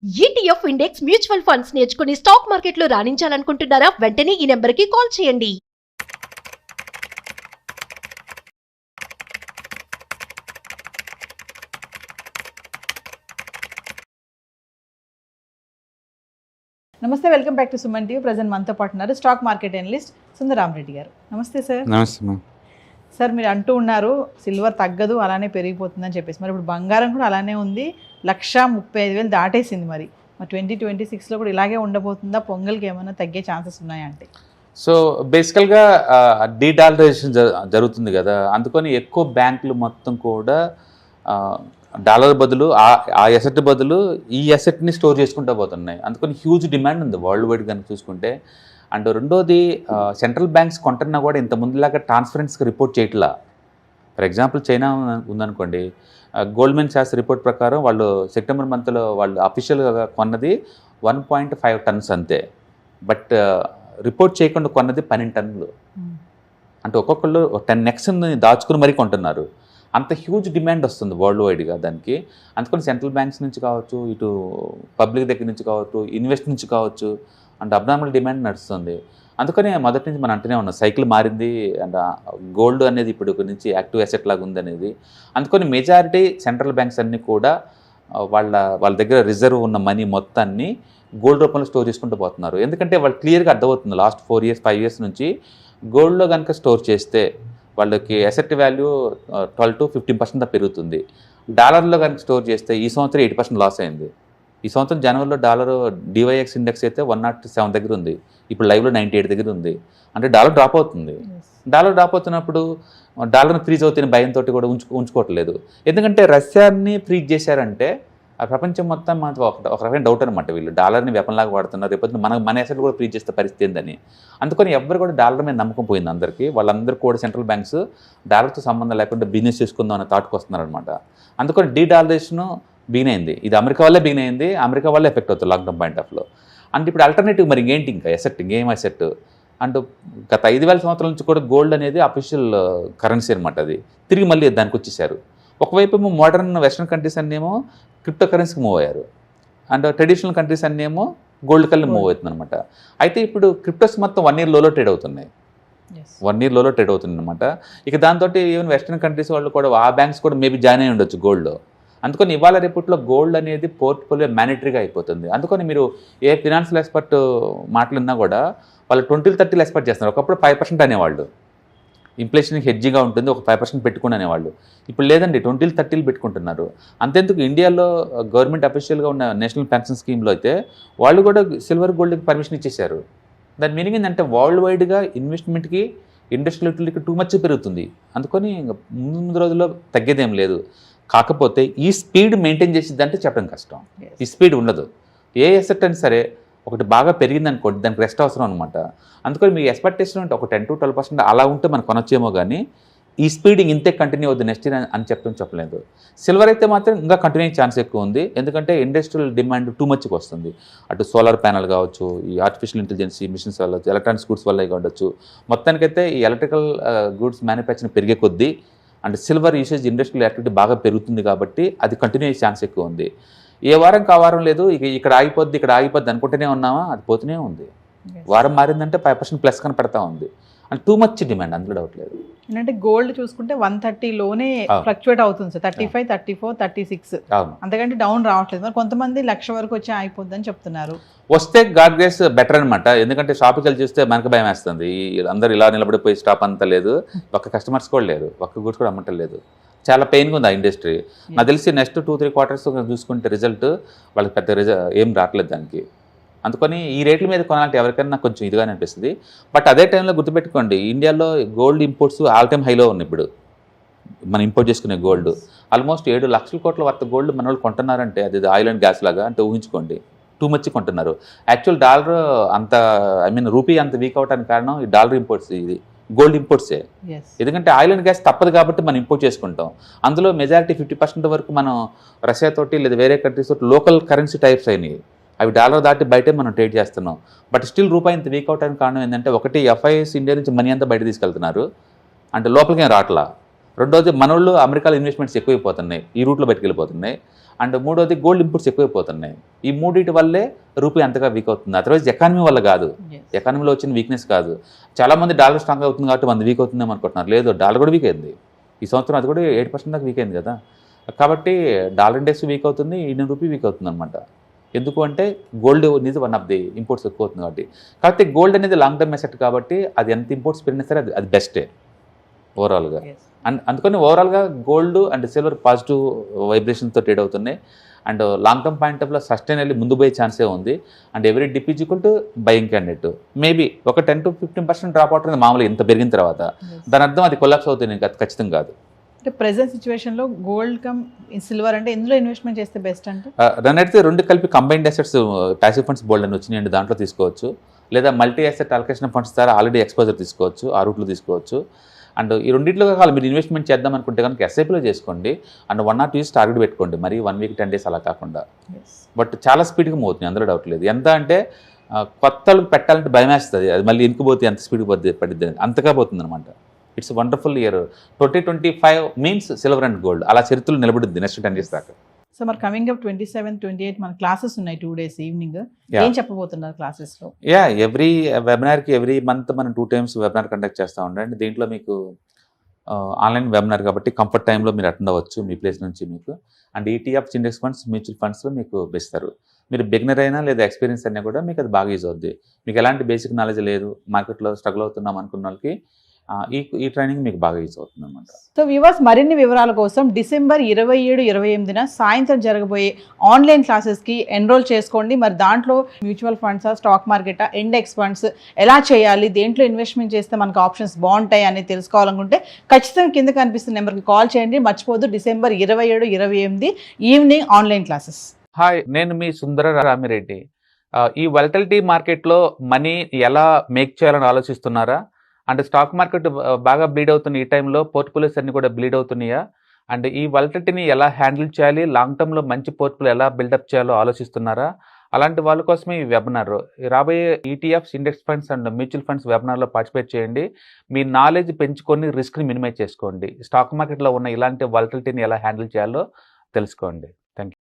ETF index mutual funds నేర్చుకుని stock మార్కెట్లో రాణించాలనుకుంటున్నారా? వెంటనే ఈ నెంబర్కి కాల్ చేయండి. నమస్తే, welcome back to Suman TV. Present మనతో పాటు ఉన్నారు స్టాక్ మార్కెట్ అనలిస్ట్ సుందరామ్ రెడ్డి గారు. నమస్తే సార్. నమస్తే సార్, మీరు అంటూ ఉన్నారు సిల్వర్ తగ్గదు, అలానే పెరిగిపోతుందని చెప్పేసి. మరి ఇప్పుడు బంగారం కూడా అలానే ఉంది, 1,35,000 దాటేసింది. మరి 2026లో కూడా ఇలాగే ఉండబోతుందా? పొంగల్కి ఏమైనా తగ్గే ఛాన్సెస్ ఉన్నాయా అంటే? సో బేసికల్గా డీడాలరైజేషన్ జరుగుతుంది కదా, అందుకని ఎక్కువ బ్యాంకులు మొత్తం కూడా డాలర్ బదులు ఆ ఎసెట్ బదులు ఈ ఎసెట్ని స్టోర్ చేసుకుంటూ పోతున్నాయి. అందుకని హ్యూజ్ డిమాండ్ ఉంది వరల్డ్ వైడ్ కనుక చూసుకుంటే. అండ్ రెండోది, సెంట్రల్ బ్యాంక్స్ కొంటున్నా కూడా ఇంత ముందులాగా ట్రాన్స్పరెన్స్గా రిపోర్ట్ చేయట్లా. ఫర్ ఎగ్జాంపుల్ చైనా ఉందనుకోండి, గోల్డ్మెన్ సాక్స్ రిపోర్ట్ ప్రకారం వాళ్ళు సెప్టెంబర్ మంత్లో వాళ్ళు అఫీషియల్గా కొన్నది 1.5 టన్స్ అంతే. బట్ రిపోర్ట్ చేయకుండా కొన్నది 12 టన్నులు. అంటే ఒక్కొక్కళ్ళు 10x దాచుకుని మరీ కొంటున్నారు. అంత హ్యూజ్ డిమాండ్ వస్తుంది వరల్డ్ వైడ్గా దానికి. అందుకని సెంట్రల్ బ్యాంక్స్ నుంచి కావచ్చు, ఇటు పబ్లిక్ దగ్గర నుంచి కావచ్చు, ఇన్వెస్ట్ నుంచి కావచ్చు, అండ్ అబ్నార్మల్ డిమాండ్ నడుస్తుంది. అందుకని మొదటి నుంచి మనం అంటూనే ఉన్నాం, సైకిల్ మారింది అండ్ గోల్డ్ అనేది ఇప్పుడు నుంచి యాక్టివ్ అసెట్ లాగా ఉంది అనేది. అందుకని మెజారిటీ సెంట్రల్ బ్యాంక్స్ అన్నీ కూడా వాళ్ళ దగ్గర రిజర్వ్ ఉన్న మనీ మొత్తాన్ని గోల్డ్ రూపంలో స్టోర్ చేసుకుంటూ పోతున్నారు. ఎందుకంటే వాళ్ళు క్లియర్గా అర్థమవుతుంది లాస్ట్ 4 years 5 years నుంచి గోల్డ్లో కనుక స్టోర్ చేస్తే వాళ్ళకి అసెట్ వాల్యూ 12 to 15% పెరుగుతుంది. డాలర్లో కనుక స్టోర్ చేస్తే ఈ సంవత్సరం 8% లాస్ అయింది. ఈ సంవత్సరం జనవరిలో డాలర్ DYX ఇండెక్స్ అయితే 107 దగ్గర ఉంది, ఇప్పుడు లైవ్లో 98 దగ్గర ఉంది. అంటే డాలర్ డ్రాప్ అవుతుంది. డాలర్ డ్రాప్ అవుతున్నప్పుడు డాలర్ని ఫ్రీజ్ అవుతున్న భయంతో కూడా ఉంచుకోవట్లేదు. ఎందుకంటే రష్యాని ఫ్రీజ్ చేశారంటే ఆ ప్రపంచం మొత్తం మనకు ఒక రకమైన డౌట్ అనమాట, వీళ్ళు డాలర్ని వెపన్లాగా వాడుతున్నారు, రేపు మన అసెట్ కూడా ఫ్రీజ్ చేస్తే పరిస్థితి ఏందని. అందుకని ఎవ్వరు కూడా డాలర్ మీద నమ్మకం పోయింది అందరికీ. వాళ్ళందరూ కూడా సెంట్రల్ బ్యాంక్స్ డాలర్తో సంబంధం లేకుండా బిజినెస్ చేసుకుందాం అనే థాట్కి వస్తున్నారనమాట. అందుకని డీడాలరైజేషన్ బిగిన్ అయింది. ఇది అమెరికా వల్లే బిగిన్ అయింది, అమెరికా వల్లే ఎఫెక్ట్ అవుతుంది లాంగ్ టర్మ్ పాయింట్ ఆఫ్లో. అంటే ఇప్పుడు ఆల్టర్నేటివ్ మరి ఇంకేంటి, ఇంకా ఎసెట్ ఇంకేం ఎసెట్ అంటూ గత 5,000 సంవత్సరాల నుంచి కూడా గోల్డ్ అనేది అఫీషియల్ కరెన్సీ అనమాట. అది తిరిగి మళ్ళీ దానికి వచ్చేసారు. ఒకవైపు ఏమో మోడర్న్ వెస్ట్రన్ కంట్రీస్ అన్నేమో క్రిప్టో కరెన్సీకి మూవ్ అయ్యారు, అండ్ ట్రెడిషనల్ కంట్రీస్ అన్నేమో గోల్డ్ కల్లి మూవ్ అవుతుంది అనమాట. అయితే ఇప్పుడు క్రిప్టోస్ మొత్తం 1 year లోలో ట్రేడ్ అవుతున్నాయి, 1 year లోలో ట్రేడ్ అవుతుంది అనమాట. ఇక దాంతో ఈవెన్ వెస్ట్రన్ కంట్రీస్ వాళ్ళు కూడా ఆ బ్యాంక్స్ కూడా మేబీ జాయిన్ అయి ఉండొచ్చు గోల్డ్లో. అందుకని ఇవాళ రేపట్లో గోల్డ్ అనేది పోర్ట్ఫోలియో మ్యాండేటరీగా అయిపోతుంది. అందుకని మీరు ఏ ఫినాన్షియల్ ఎక్స్పర్ట్ మాట్లాడినా కూడా వాళ్ళు 20-30 ఎక్స్పెక్ట్ చేస్తున్నారు. ఒకప్పుడు 5% అనేవాళ్ళు, ఇన్ఫ్లేషన్కి హెడ్జిగా ఉంటుంది, ఒక 5% పెట్టుకుని అనేవాళ్ళు. ఇప్పుడు లేదండి, 20-30 పెట్టుకుంటున్నారు. అంతెందుకు ఇండియాలో గవర్నమెంట్ అఫీషియల్గా ఉన్న నేషనల్ పెన్షన్ స్కీమ్లో అయితే వాళ్ళు కూడా సిల్వర్ గోల్డ్కి పర్మిషన్ ఇచ్చేశారు. దాని మీనింగ్ ఏంటంటే వరల్డ్ వైడ్గా ఇన్వెస్ట్మెంట్కి ఇండస్ట్రియల్ యూటిలిటీకి టూ మచ్ పెరుగుతుంది. అందుకని ముందు రోజుల్లో తగ్గేదేం లేదు. కాకపోతే ఈ స్పీడ్ మెయింటైన్ చేసిద్దంటే చెప్పడం కష్టం. ఈ స్పీడ్ ఉండదు. ఏ ఎసెట్ అని సరే ఒకటి బాగా పెరిగింది అనుకోండి, దానికి రెస్ట్ అవసరం అనమాట. అందుకని మీ ఎక్స్పెక్టేషన్ అంటే ఒక 10 to 12% అలా ఉంటే మనం కొనొచ్చేమో, కానీ ఈ స్పీడ్ ఇంతే కంటిన్యూ అవుతుంది నెక్స్ట్ ఇయర్ అని చెప్పలేదు. సిల్వర్ అయితే మాత్రం ఇంకా కంటిన్యూ అయ్యే ఛాన్స్ ఎక్కువ ఉంది. ఎందుకంటే ఇండస్ట్రియల్ డిమాండ్ టూ మచ్కి వస్తుంది. అటు సోలార్ ప్యానల్ కావచ్చు, ఈ ఆర్టిఫిషియల్ ఇంటెలిజెన్స్ మిషన్స్ వల్ల, ఎలక్ట్రానిక్స్ గూడ్స్ వల్ల ఉండొచ్చు. మొత్తానికైతే ఈ ఎలక్ట్రికల్ గూడ్స్ మ్యానుఫ్యాక్చరింగ్ పెరిగే కొద్దీ and silver usage industrial activity బాగా పెరుగుతుంది కాబట్టి అది కంటిన్యూ అయ్యే ఛాన్స్ ఎక్కువ ఉంది. ఏ వారం వారం లేదు, ఇక్కడ ఆగిపోద్ది అనుకుంటూనే ఉన్నామా, అది పోతూనే ఉంది. వారం మారిందంటే 5% ప్లస్ కనపడతా ఉంది. అండ్ టూ మచ్ డిమాండ్, అందులో డౌట్ లేదు. ఏంటంటే గోల్డ్ చూసుకుంటే 130లోనే ఫ్లక్చువేట్ అవుతుంది సార్, 35, 34, 36, అంతకంటే డౌన్ రావట్లేదు. మరి కొంతమంది 1,00,000 వరకు వచ్చి అయిపోద్దని చెప్తున్నారు. వస్తే గాడ్ గ్రేస్ బెటర్ అనమాట. ఎందుకంటే షాప్కి వెళ్ళి చూస్తే మనకు భయం వేస్తుంది. అందరూ ఇలా నిలబడిపోయి స్టాప్ అంతా లేదు, ఒక్క కస్టమర్స్ కూడా లేరు, ఒక్క గూడ్స్ కూడా అమ్మటం లేదు. చాలా పెయిన్గా ఉంది ఆ ఇండస్ట్రీ. నాకు తెలిసి నెక్స్ట్ 2-3 quarters చూసుకుంటే రిజల్ట్ వాళ్ళకి పెద్ద ఏం రావట్లేదు దానికి. అందుకని ఈ రేట్ల మీద కొనాలంటే ఎవరికైనా కొంచెం ఇదిగానే అనిపిస్తుంది. బట్ అదే టైంలో గుర్తుపెట్టుకోండి, ఇండియాలో గోల్డ్ ఇంపోర్ట్స్ ఆల్ టైమ్ హైలో ఉన్నాయి. ఇప్పుడు మనం ఇంపోర్ట్ చేసుకునే గోల్డ్ ఆల్మోస్ట్ 7 లక్షల కోట్ల వర్త్ గోల్డ్ మన వాళ్ళు కొంటున్నారంటే అది ఆయిల్ అండ్ గ్యాస్ లాగా. అంటే ఊహించుకోండి, టూ మచ్ కొంటున్నారు. యాక్చువల్ డాలర్ అంత రూపీ అంత వీక్ అవడానికి కారణం ఈ డాలర్ ఇంపోర్ట్స్, ఇది గోల్డ్ ఇంపోర్ట్సే. ఎందుకంటే ఆయిల్ అండ్ గ్యాస్ తప్పదు కాబట్టి మనం ఇంపోర్ట్ చేసుకుంటాం. అందులో మెజారిటీ 50% వరకు మనం రష్యా తోటి లేదా వేరే కంట్రీస్ తోటి లోకల్ కరెన్సీ టైప్స్ అయినాయి. అవి డాలర్ దాటి బయటే మనం ట్రేడ్ చేస్తున్నాం. బట్ స్టిల్ రూపాయి ఇంత వీక్ అవడానికి కారణం ఏంటంటే, ఒకటి FIIs ఇండియా నుంచి మనీ అంతా బయట తీసుకెళ్తున్నారు, అంటే లోపలికి ఏం రావట్లా. రెండోది మనోళ్ళు అమెరికాలో ఇన్వెస్ట్మెంట్స్ ఎక్కువైపోతున్నాయి, ఈ రూట్లో బయటకు వెళ్ళిపోతున్నాయి. అండ్ మూడోది గోల్డ్ ఇంపోర్ట్స్ ఎక్కువైపోతున్నాయి. ఈ మూడింటి వల్లే రూపీ అంతగా వీక్ అవుతుంది. అదర్వైజ్ ఎకానమీ వల్ల కాదు, ఎకానమీలో వచ్చిన వీక్నెస్ కాదు. చాలామంది డాలర్ స్ట్రాంగ్ అవుతుంది కాబట్టి మంది వీక్ అవుతుందేమో అనుకుంటున్నారు. లేదు, డాలర్ కూడా వీక్ అయింది ఈ సంవత్సరం, అది కూడా 8% దాకా వీక్ అయింది కదా. కాబట్టి డాలర్ ఇండెక్స్ వీక్ అవుతుంది, ఇండియన్ రూపీ వీక్ అవుతుంది అనమాట. ఎందుకు అంటే గోల్డ్ అనేది వన్ ఆఫ్ ది ఇంపోర్ట్స్ ఎక్కువ అవుతుంది కాబట్టి. కాకపోతే గోల్డ్ అనేది లాంగ్ టర్మ్ అసెట్ కాబట్టి అది ఎంత ఇంపోర్ట్స్ పెరిగినా సరే అది బెస్టే ఓవరాల్గా. అందుకని ఓవరాల్గా గోల్డ్ అండ్ సిల్వర్ పాజిటివ్ వైబ్రేషన్తో ట్రేడ్ అవుతున్నాయి. అండ్ లాంగ్ టర్మ్ పాయింట్ ఆఫ్లో సస్టైనల్లీ ముందు పోయే ఛాన్సే ఉంది. And every dip is equal to buying candidate. Maybe ఒక 10 to 15% డ్రాప్ అవుతుంది మామూలుగా ఇంత పెరిగిన తర్వాత. దాని అర్థం అది కొలాప్స్ అవుతుంది ఇంకా ఖచ్చితంగా కాదు. అంటే ప్రెసెంట్ సిచ్యువేషన్లో గోల్డ్ కమ్ సిల్వర్ అంటే ఎందులో ఇన్వెస్ట్మెంట్ చేస్తే బెస్ట్ అంటే రన్ అయితే రెండు కలిపి కంబైన్డ్ అసెట్స్ ప్యాసివ్ ఫండ్స్ బోల్డ్ అని వచ్చినాయండి, దాంట్లో తీసుకోవచ్చు. లేదా మల్టీ అసెట్ అలొకేషన్ ఫండ్స్ ద్వారా ఆల్రెడీ ఎక్స్పోజర్ తీసుకోవచ్చు, ఆ రూట్లో తీసుకోవచ్చు. అండ్ ఈ రెండింటిలో కావాలి మీరు ఇన్వెస్ట్మెంట్ చేద్దాం అనుకుంటే కనుక ఎస్ఐపిలో చేసుకోండి. అండ్ 1 or 2 years టార్గెట్ పెట్టుకోండి, మరి 1 week 10 days అలా కాకుండా. బట్ చాలా స్పీడ్గా మూవ్ అవుతుంది, అందులో డౌట్ లేదు. ఎంత అంటే కొత్తలకు పెట్టాలంటే భయం వేస్తుంది, అది మళ్ళీ ఇనుకుపోతే ఎంత స్పీడ్గా పడుద్ది అంతగా పోతుంది అనమాట. It's wonderful year. 2025 means silver and gold అలా చరిత్రలో నిలబడుద్ది నెక్స్ట్ 10 years దాకా. సో మరి కమింగ్ అప్ 27, 28 మన క్లాసెస్ ఉన్నాయి 2 days ఈవినింగ్. ఏం చెప్పబోతున్నారు క్లాసెస్లో? ఎవ్రీ వెబినార్కి ఎవ్రీ మంత్ మనం 2 times వెబినార్ కండక్ట్ చేస్తూ ఉండండి. దీంట్లో మీకు ఆన్లైన్ వెబినార్ కాబట్టి కంఫర్ట్ టైంలో మీరు అటెండ్ అవ్వచ్చు మీ ప్లేస్ నుంచి మీకు. And ETFs, index funds, mutual ఫండ్స్లో మీకు ఇస్తారు. మీరు బిగినర్ అయినా లేదా ఎక్స్పీరియన్స్ అయినా కూడా మీకు అది బాగా యూజ్ అవుద్ది. మీకు ఎలాంటి బేసిక్ నాలెడ్జ్ లేదు, మార్కెట్లో స్ట్రగుల్ అవుతున్నాం అనుకున్న వాళ్ళకి ఈ ట్రైనింగ్ మీకు బాగా యూజ్ అవుతుంది అనమాట. సో వ్యూవర్స్, మరిన్ని వివరాల కోసం డిసెంబర్ 27, 28 సాయంత్రం జరగబోయే ఆన్లైన్ క్లాసెస్కి ఎన్రోల్ చేసుకోండి. మరి దాంట్లో మ్యూచువల్ ఫండ్సా, స్టాక్ మార్కెటా, ఇండెక్స్ ఫండ్స్ ఎలా చేయాలి, దేంట్లో ఇన్వెస్ట్మెంట్ చేస్తే మనకు ఆప్షన్స్ బాగుంటాయి అని తెలుసుకోవాలనుకుంటే ఖచ్చితంగా కింద కనిపిస్తున్న నెంబర్కి కాల్ చేయండి. మర్చిపోద్దు, December 27, 28 evening online classes. Hi, నేను మీ సుందర రామిరెడ్డి. ఈ వాలటిలిటీ మార్కెట్లో మనీ ఎలా మేక్ చేయాలని ఆలోచిస్తున్నారా? అండ్ స్టాక్ మార్కెట్ బాగా బ్లీడ్ అవుతున్న ఈ టైంలో పోర్ట్ఫోలియోస్ అన్ని కూడా బ్లీడ్ అవుతున్నాయా? అండ్ ఈ వాలటిలిటీని ఎలా హ్యాండిల్ చేయాలి, లాంగ్ టర్మ్లో మంచి పోర్ట్ఫోలియో ఎలా బిల్డప్ చేయాలో ఆలోచిస్తున్నారా? అలాంటి వాళ్ళ కోసమే ఈ వెబినార్. రాబోయే ETFs, index funds and mutual funds వెబినార్లో పార్టిసిపేట్ చేయండి. మీ నాలెడ్జ్ పెంచుకొని రిస్క్ని మినిమైజ్ చేసుకోండి. స్టాక్ మార్కెట్లో ఉన్న ఇలాంటి వాలటిలిటీని ఎలా హ్యాండిల్ చేయాలో తెలుసుకోండి. Thank you.